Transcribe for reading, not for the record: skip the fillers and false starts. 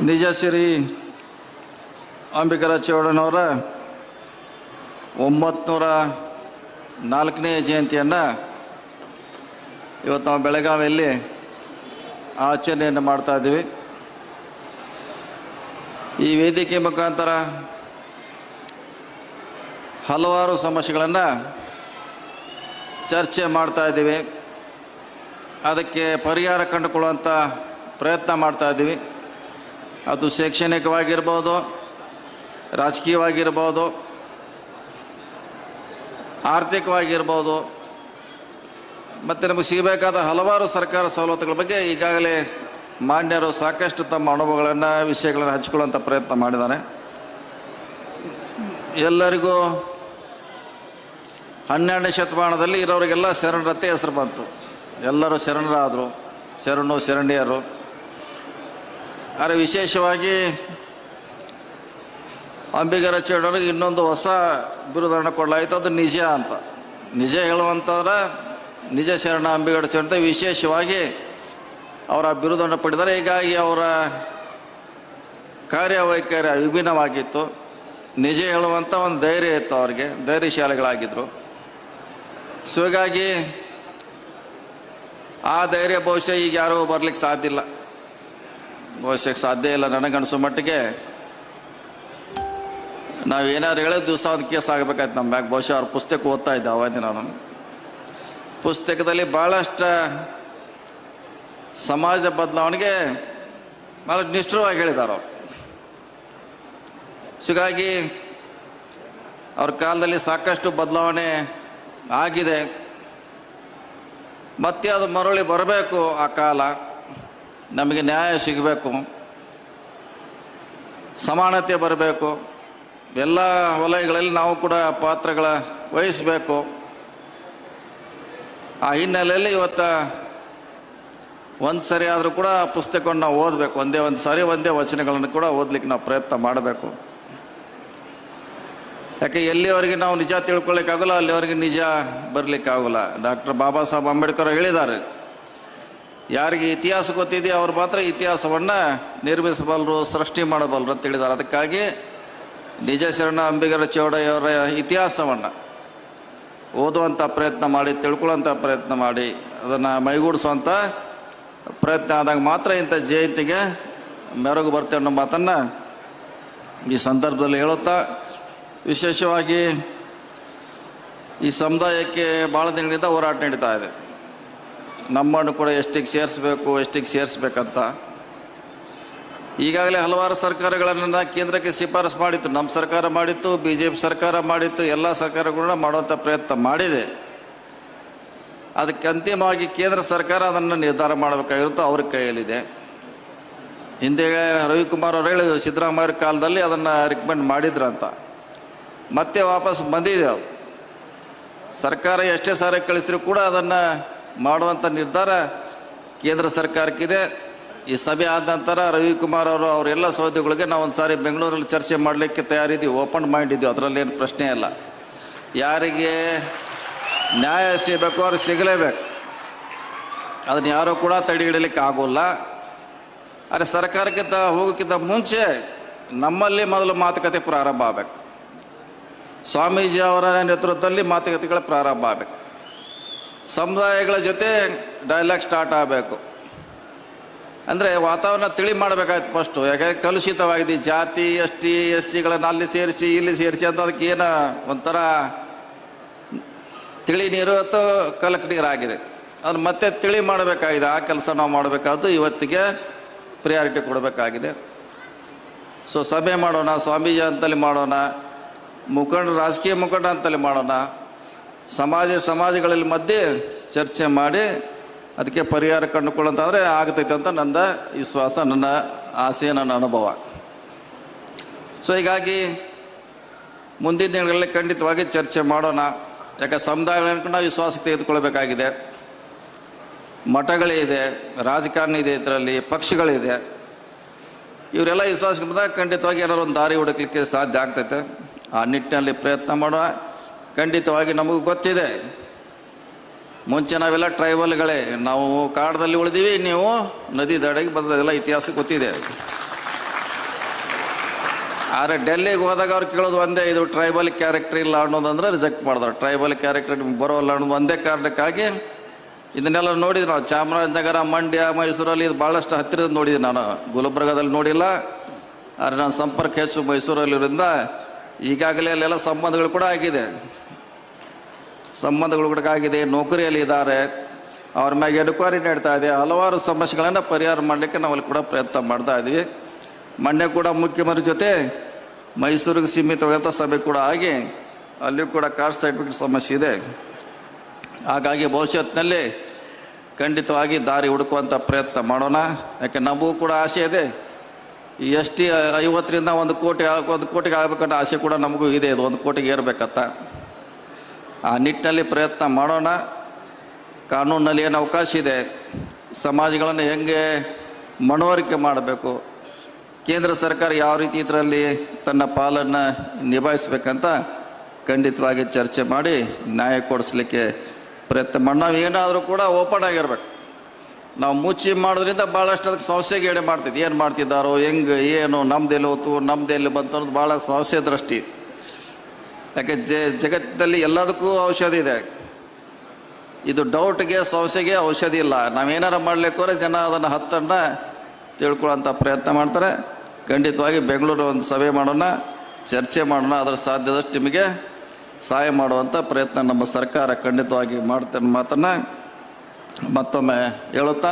ನಿಜ ಶ್ರೀ ಅಂಬಿಗರ ಚೌಡನವರ 904ನೇ ಜಯಂತಿಯನ್ನು ಇವತ್ತು ನಾವು ಬೆಳಗಾವಿಯಲ್ಲಿ ಆಚರಣೆಯನ್ನು ಮಾಡ್ತಾಯಿದ್ದೀವಿ. ಈ ವೇದಿಕೆ ಮುಖಾಂತರ ಹಲವಾರು ಸಮಸ್ಯೆಗಳನ್ನು ಚರ್ಚೆ ಮಾಡ್ತಾಯಿದ್ದೀವಿ. ಅದಕ್ಕೆ ಪರಿಹಾರ ಕಂಡುಕೊಳ್ಳುವಂಥ ಪ್ರಯತ್ನ ಮಾಡ್ತಾಯಿದ್ದೀವಿ. ಅದು ಶೈಕ್ಷಣಿಕವಾಗಿರ್ಬೋದು, ರಾಜಕೀಯವಾಗಿರ್ಬೋದು, ಆರ್ಥಿಕವಾಗಿರ್ಬೋದು, ಮತ್ತು ನಮಗೆ ಸಿಗಬೇಕಾದ ಹಲವಾರು ಸರ್ಕಾರ ಸವಲತ್ತುಗಳ ಬಗ್ಗೆ ಈಗಾಗಲೇ ಮಾನ್ಯರು ಸಾಕಷ್ಟು ತಮ್ಮ ಅನುಭವಗಳನ್ನು, ವಿಷಯಗಳನ್ನು ಹಂಚಿಕೊಳ್ಳುವಂಥ ಪ್ರಯತ್ನ ಮಾಡಿದ್ದಾರೆ. ಎಲ್ಲರಿಗೂ 12ನೇ ಶತಮಾನದಲ್ಲಿ ಇರೋರಿಗೆಲ್ಲ ಶರಣರತ್ತೆ ಹೆಸರು ಬಂತು. ಎಲ್ಲರೂ ಶರಣರಾದರು, ಶರಣು ಶರಣಿಯರು. ಆದರೆ ವಿಶೇಷವಾಗಿ ಅಂಬಿಗರ ಚೌಡರಿಗೆ ಇನ್ನೊಂದು ಹೊಸ ಬಿರುದನ್ನು ಕೊಡಲಾಯಿತು, ಅದು ನಿಜ ಅಂತ. ನಿಜ ಹೇಳುವಂಥವ್ರ ನಿಜ ಶರಣ ಅಂಬಿಗರ ಚೌಡ ವಿಶೇಷವಾಗಿ ಅವರ ಬಿರುದನ್ನು ಪಡೆದರೆ. ಹೀಗಾಗಿ ಅವರ ಕಾರ್ಯವೈಖರಿ ವಿಭಿನ್ನವಾಗಿತ್ತು. ನಿಜ ಹೇಳುವಂಥ ಒಂದು ಧೈರ್ಯ ಇತ್ತು, ಅವ್ರಿಗೆ ಧೈರ್ಯಶಾಲಿಗಳಾಗಿದ್ದರು. ಸೊ ಹೀಗಾಗಿ ಆ ಧೈರ್ಯ ಬಹುಶಃ ಈಗ ಯಾರೂ ಬರಲಿಕ್ಕೆ ಸಾಧ್ಯ ಇಲ್ಲ, ಬಹುಶಃ ಸಾಧ್ಯ ಇಲ್ಲ. ನನಗನ್ಸೋ ಮಟ್ಟಿಗೆ ನಾವು ಏನಾದ್ರು ಹೇಳಿದ ದಿವಸ ಒಂದು ಕೇಸ್ ಆಗಬೇಕಾಯ್ತು ನಮ್ಮ ಮ್ಯಾಗ. ಬಹುಶಃ ಅವ್ರ ಪುಸ್ತಕ ಓದ್ತಾ ಇದ್ದೆ ಅವತ್ತಿನ ನಾನು. ಪುಸ್ತಕದಲ್ಲಿ ಭಾಳಷ್ಟು ಸಮಾಜದ ಬದಲಾವಣೆಗೆ ಭಾಳ ನಿಷ್ಠುರವಾಗಿ ಹೇಳಿದ್ದಾರೆ ಅವರು. ಹೀಗಾಗಿ ಅವ್ರ ಕಾಲದಲ್ಲಿ ಸಾಕಷ್ಟು ಬದಲಾವಣೆ ಆಗಿದೆ. ಮತ್ತೆ ಅದು ಮರಳಿ ಬರಬೇಕು. ಆ ಕಾಲ ನಮಗೆ ನ್ಯಾಯ ಸಿಗಬೇಕು, ಸಮಾನತೆ ಬರಬೇಕು, ಎಲ್ಲ ವಲಯಗಳಲ್ಲಿ ನಾವು ಕೂಡ ಪಾತ್ರಗಳ ವಹಿಸಬೇಕು. ಆ ಹಿನ್ನೆಲೆಯಲ್ಲಿ ಇವತ್ತು ಒಂದು ಸರಿ ಆದರೂ ಕೂಡ ಪುಸ್ತಕವನ್ನು ನಾವು ಓದಬೇಕು. ಒಂದೇ ವಚನಗಳನ್ನು ಕೂಡ ಓದಲಿಕ್ಕೆ ನಾವು ಪ್ರಯತ್ನ ಮಾಡಬೇಕು. ಯಾಕೆ ಎಲ್ಲಿವರೆಗೆ ನಾವು ನಿಜ ತಿಳ್ಕೊಳ್ಳಿಕ್ಕಾಗಲ್ಲ, ಅಲ್ಲಿವರೆಗೆ ನಿಜ ಬರಲಿಕ್ಕಾಗಲ್ಲ. ಡಾಕ್ಟರ್ ಬಾಬಾ ಸಾಹೇಬ್ ಅಂಬೇಡ್ಕರ್ ಹೇಳಿದ್ದಾರೆ, ಯಾರಿಗೆ ಇತಿಹಾಸ ಗೊತ್ತಿದೆಯೋ ಅವ್ರು ಮಾತ್ರ ಇತಿಹಾಸವನ್ನು ನಿರ್ಮಿಸಬಲ್ಲರು, ಸೃಷ್ಟಿ ಮಾಡಬಲ್ಲರು ಅಂತ ಹೇಳಿದ್ದಾರೆ. ಅದಕ್ಕಾಗಿ ನಿಜ ಶರಣ ಅಂಬಿಗರ ಚೌಡಯ್ಯವರ ಇತಿಹಾಸವನ್ನು ಓದುವಂಥ ಪ್ರಯತ್ನ ಮಾಡಿ, ತಿಳ್ಕೊಳ್ಳೋಂಥ ಪ್ರಯತ್ನ ಮಾಡಿ, ಅದನ್ನು ಮೈಗೂಡಿಸುವಂಥ ಪ್ರಯತ್ನ ಆದಾಗ ಮಾತ್ರ ಇಂಥ ಜಯಂತಿಗೆ ಮೆರುಗು ಬರ್ತೇವೆ ಅನ್ನೋ ಮಾತನ್ನು ಈ ಸಂದರ್ಭದಲ್ಲಿ ಹೇಳುತ್ತಾ, ವಿಶೇಷವಾಗಿ ಈ ಸಮುದಾಯಕ್ಕೆ ಭಾಳ ದಿನಗಳಿಂದ ಹೋರಾಟ ನಡೀತಾ ಇದೆ. ನಮ್ಮನ್ನು ಕೂಡ ಎಷ್ಟಿಗೆ ಸೇರಿಸ್ಬೇಕಂತ ಈಗಾಗಲೇ ಹಲವಾರು ಸರ್ಕಾರಗಳನ್ನು ಕೇಂದ್ರಕ್ಕೆ ಶಿಫಾರಸು ಮಾಡಿತ್ತು. ನಮ್ಮ ಸರ್ಕಾರ ಮಾಡಿತ್ತು, BJP ಸರ್ಕಾರ ಮಾಡಿತ್ತು, ಎಲ್ಲ ಸರ್ಕಾರಗಳನ್ನ ಮಾಡುವಂಥ ಪ್ರಯತ್ನ ಮಾಡಿದೆ. ಅದಕ್ಕೆ ಅಂತಿಮವಾಗಿ ಕೇಂದ್ರ ಸರ್ಕಾರ ಅದನ್ನು ನಿರ್ಧಾರ ಮಾಡಬೇಕಾಗಿರುತ್ತೋ ಅವ್ರ ಕೈಯಲ್ಲಿದೆ. ಹಿಂದೆ ರವಿಕುಮಾರ್ ಅವರು ಹೇಳಿದ್ರು, ಸಿದ್ದರಾಮಯ್ಯ ಕಾಲದಲ್ಲಿ ಅದನ್ನು ರಿಕಮೆಂಡ್ ಮಾಡಿದ್ರಂತ. ಮತ್ತೆ ವಾಪಸ್ ಬಂದಿದೆ. ಅದು ಸರ್ಕಾರ ಎಷ್ಟೇ ಸಾರಿ ಕಳಿಸಿದ್ರು ಕೂಡ ಅದನ್ನು ಮಾಡುವಂಥ ನಿರ್ಧಾರ ಕೇಂದ್ರ ಸರ್ಕಾರಕ್ಕಿದೆ. ಈ ಸಭೆ ಆದ ನಂತರ ರವಿಕುಮಾರ್ ಅವರೆಲ್ಲ ಸೌದೆಗಳಿಗೆ ನಾವು ಒಂದು ಸಾರಿ ಬೆಂಗಳೂರಲ್ಲಿ ಚರ್ಚೆ ಮಾಡಲಿಕ್ಕೆ ತಯಾರಿದ್ದೀವಿ, ಓಪನ್ ಮೈಂಡ್ ಇದ್ದೀವಿ, ಅದರಲ್ಲೇನು ಪ್ರಶ್ನೆ ಇಲ್ಲ. ಯಾರಿಗೆ ನ್ಯಾಯ ಸಿಗಬೇಕು ಅವ್ರಿಗೆ ಸಿಗಲೇಬೇಕು, ಅದನ್ನು ಯಾರೂ ಕೂಡ ತಡೆ ಹಿಡಲಿಕ್ಕೆ ಆಗೋಲ್ಲ. ಆದರೆ ಸರ್ಕಾರಕ್ಕಿಂತ ಹೋಗೋಕ್ಕಿಂತ ಮುಂಚೆ ನಮ್ಮಲ್ಲಿ ಮೊದಲು ಮಾತುಕತೆ ಪ್ರಾರಂಭ ಆಗಬೇಕು. ಸ್ವಾಮೀಜಿ ಅವರ ನೇತೃತ್ವದಲ್ಲಿ ಮಾತುಕತೆಗಳ ಪ್ರಾರಂಭ ಆಗಬೇಕು. ಸಮುದಾಯಗಳ ಜೊತೆ ಡೈಲಾಗ್ ಸ್ಟಾರ್ಟ್ ಆಗಬೇಕು. ಅಂದರೆ ವಾತಾವರಣ ತಿಳಿ ಮಾಡಬೇಕಾಯ್ತು ಫಸ್ಟು. ಯಾಕೆಂದರೆ ಕಲುಷಿತವಾಗಿದೆ. ಜಾತಿ, ST SCಗಳನ್ನು ಅಲ್ಲಿ ಸೇರಿಸಿ ಇಲ್ಲಿ ಸೇರಿಸಿ ಅಂತ ಅದಕ್ಕೆ ಏನೋ ಒಂಥರ ತಿಳಿ ನೀರು ಅಥವಾ ಕಲಕ್ ನೀರಾಗಿದೆ. ಅದನ್ನು ಮತ್ತೆ ತಿಳಿ ಮಾಡಬೇಕಾಗಿದೆ. ಆ ಕೆಲಸ ನಾವು ಮಾಡಬೇಕಾದ್ದು ಇವತ್ತಿಗೆ ಪ್ರಿಯಾರಿಟಿ ಕೊಡಬೇಕಾಗಿದೆ. ಸೊ ಸಭೆ ಮಾಡೋಣ, ಸ್ವಾಮೀಜಿ ಅಂತಲ್ಲಿ ಮಾಡೋಣ, ರಾಜಕೀಯ ಮುಖಂಡ ಅಂತಲ್ಲಿ ಮಾಡೋಣ, ಸಮಾಜಗಳಲ್ಲಿ ಮಧ್ಯೆ ಚರ್ಚೆ ಮಾಡಿ ಅದಕ್ಕೆ ಪರಿಹಾರ ಕಂಡುಕೊಳ್ಳೋಂತಾದರೆ ಆಗ್ತೈತೆ ಅಂತ ನನ್ನ ವಿಶ್ವಾಸ, ನನ್ನ ಆಸೆ, ನನ್ನ ಅನುಭವ. ಸೊ ಹೀಗಾಗಿ ಮುಂದಿನ ದಿನಗಳಲ್ಲಿ ಖಂಡಿತವಾಗಿ ಚರ್ಚೆ ಮಾಡೋಣ. ಯಾಕೆ ಸಮುದಾಯಗಳನ್ನು ನಾವು ವಿಶ್ವಾಸಕ್ಕೆ ತೆಗೆದುಕೊಳ್ಬೇಕಾಗಿದೆ. ಮಠಗಳಿದೆ, ರಾಜಕಾರಣ ಇದೆ, ಇದರಲ್ಲಿ ಪಕ್ಷಗಳಿದೆ. ಇವರೆಲ್ಲ ವಿಶ್ವಾಸಕ್ಕೆ ಬಂದಾಗ ಖಂಡಿತವಾಗಿ ಏನಾದ್ರು ಒಂದು ದಾರಿ ಹುಡುಕಲಿಕ್ಕೆ ಸಾಧ್ಯ ಆಗ್ತೈತೆ. ಆ ನಿಟ್ಟಿನಲ್ಲಿ ಪ್ರಯತ್ನ ಮಾಡೋಣ. ಖಂಡಿತವಾಗಿ ನಮಗೂ ಗೊತ್ತಿದೆ, ಮುಂಚೆ ನಾವೆಲ್ಲ ಟ್ರೈಬಲ್ಗಳೇ, ನಾವು ಕಾಡದಲ್ಲಿ ಉಳಿದೀವಿ, ನೀವು ನದಿ ದಡೆಗೆ ಬಂದದೆಲ್ಲ ಇತಿಹಾಸ ಗೊತ್ತಿದೆ. ಆದರೆ ಡೆಲ್ಲಿಗೆ ಹೋದಾಗ ಅವ್ರು ಕೇಳೋದು ಒಂದೇ, ಇದು ಟ್ರೈಬಲ್ ಕ್ಯಾರೆಕ್ಟರ್ ಇಲ್ಲ ಅನ್ನೋದಂದ್ರೆ ರಿಜೆಕ್ಟ್ ಮಾಡಿದ್ರು. ಟ್ರೈಬಲ್ ಕ್ಯಾರೆಕ್ಟರ್ ನಿಮ್ಗೆ ಬರೋಲ್ಲ ಅನ್ನೋದು ಒಂದೇ ಕಾರಣಕ್ಕಾಗಿ ಇದನ್ನೆಲ್ಲ ನೋಡಿದ್ವಿ ನಾವು. ಚಾಮರಾಜನಗರ, ಮಂಡ್ಯ, ಮೈಸೂರಲ್ಲಿ ಇದು ಭಾಳಷ್ಟು ಹತ್ತಿರದಿಂದ ನೋಡಿದ್ವಿ. ನಾನು ಗುಲ್ಬರ್ಗದಲ್ಲಿ ನೋಡಿಲ್ಲ, ಆದರೆ ನಾನು ಸಂಪರ್ಕ ಹೆಚ್ಚು ಮೈಸೂರಲ್ಲಿರೋದ್ರಿಂದ ಈಗಾಗಲೇ ಅಲ್ಲೆಲ್ಲ ಸಂಬಂಧಗಳು ಕೂಡ ಆಗಿದೆ. ನೌಕರಿಯಲ್ಲಿ ಇದ್ದಾರೆ, ಅವ್ರ ಮ್ಯಾಗೆ ಎನ್ಕ್ವೈರಿ ನಡೀತಾ ಇದೆ. ಹಲವಾರು ಸಮಸ್ಯೆಗಳನ್ನು ಪರಿಹಾರ ಮಾಡಲಿಕ್ಕೆ ನಾವಲ್ಲಿ ಕೂಡ ಪ್ರಯತ್ನ ಮಾಡ್ತಾ ಇದ್ವಿ. ಮೊನ್ನೆ ಕೂಡ ಮುಖ್ಯಮಂತ್ರಿ ಜೊತೆ ಮೈಸೂರಿಗೆ ಸೀಮಿತವಾದಂಥ ಸಭೆ ಕೂಡ ಆಗಿ ಅಲ್ಲಿ ಕೂಡ ಕಾಸ್ಟ್ ಸರ್ಟಿಫಿಕೇಟ್ ಸಮಸ್ಯೆ ಇದೆ. ಹಾಗಾಗಿ ಭವಿಷ್ಯತ್ತಿನಲ್ಲಿ ಖಂಡಿತವಾಗಿ ದಾರಿ ಹುಡುಕುವಂಥ ಪ್ರಯತ್ನ ಮಾಡೋಣ. ಯಾಕೆ ನಮಗೂ ಕೂಡ ಆಸೆ ಇದೆ, ಈ ಎಸ್ ಟಿ 50ರಿಂದ 1 ಕೋಟಿಗೆ ಆಗಬೇಕನ್ನೋ ಆಸೆ ಕೂಡ ನಮಗೂ ಇದೆ. ಇದು 1 ಕೋಟಿಗೆ ಏರ್ಬೇಕಂತ ಆ ನಿಟ್ಟಿನಲ್ಲಿ ಪ್ರಯತ್ನ ಮಾಡೋಣ. ಕಾನೂನಲ್ಲಿ ಏನು ಅವಕಾಶ ಇದೆ, ಸಮಾಜಗಳನ್ನು ಹೆಂಗೆ ಮನವರಿಕೆ ಮಾಡಬೇಕು, ಕೇಂದ್ರ ಸರ್ಕಾರ ಯಾವ ರೀತಿ ಇದರಲ್ಲಿ ತನ್ನ ಪಾಲನ್ನು ನಿಭಾಯಿಸಬೇಕಂತ ಖಂಡಿತವಾಗಿ ಚರ್ಚೆ ಮಾಡಿ ನ್ಯಾಯ ಕೊಡಿಸ್ಲಿಕ್ಕೆ ಪ್ರಯತ್ನ ಮಾಡಿ. ನಾವು ಏನಾದರೂ ಕೂಡ ಓಪನ್ ಆಗಿರ್ಬೇಕು. ನಾವು ಮುಚ್ಚಿ ಮಾಡೋದ್ರಿಂದ ಭಾಳಷ್ಟು ಅದಕ್ಕೆ ಸಂಶಯಗೆ ಎಡೆ ಮಾಡ್ತಿದ್ವಿ. ಏನು ಮಾಡ್ತಿದ್ದಾರೋ, ಹೆಂಗೆ, ಏನು, ನಮ್ದೆಲ್ಲಿ ಹೋತು, ನಮ್ದೆಲ್ಲಿ ಬಂತು ಅನ್ನೋದು ಭಾಳ ಸಂಶಯ ದೃಷ್ಟಿ. ಯಾಕೆ ಜಗತ್ತಿನಲ್ಲಿ ಎಲ್ಲದಕ್ಕೂ ಔಷಧಿ ಇದೆ. ಇದು ಡೌಟ್ಗೆ, ಸಂಶಯಗೆ ಔಷಧಿ ಇಲ್ಲ. ನಾವೇನಾರು ಮಾಡಲಿಕ್ಕೋರೆ ಜನ ಅದನ್ನು ಹತ್ತನ್ನು ತಿಳ್ಕೊಳ್ಳೋಂಥ ಪ್ರಯತ್ನ ಮಾಡ್ತಾರೆ. ಖಂಡಿತವಾಗಿ ಬೆಂಗಳೂರು ಒಂದು ಸಭೆ ಮಾಡೋಣ, ಚರ್ಚೆ ಮಾಡೋಣ. ಅದರ ಸಾಧ್ಯದಷ್ಟು ನಿಮಗೆ ಸಹಾಯ ಮಾಡುವಂಥ ಪ್ರಯತ್ನ ನಮ್ಮ ಸರ್ಕಾರ ಖಂಡಿತವಾಗಿ ಮಾಡ್ತೇನೆ ಮಾತನ್ನು ಮತ್ತೊಮ್ಮೆ ಹೇಳುತ್ತಾ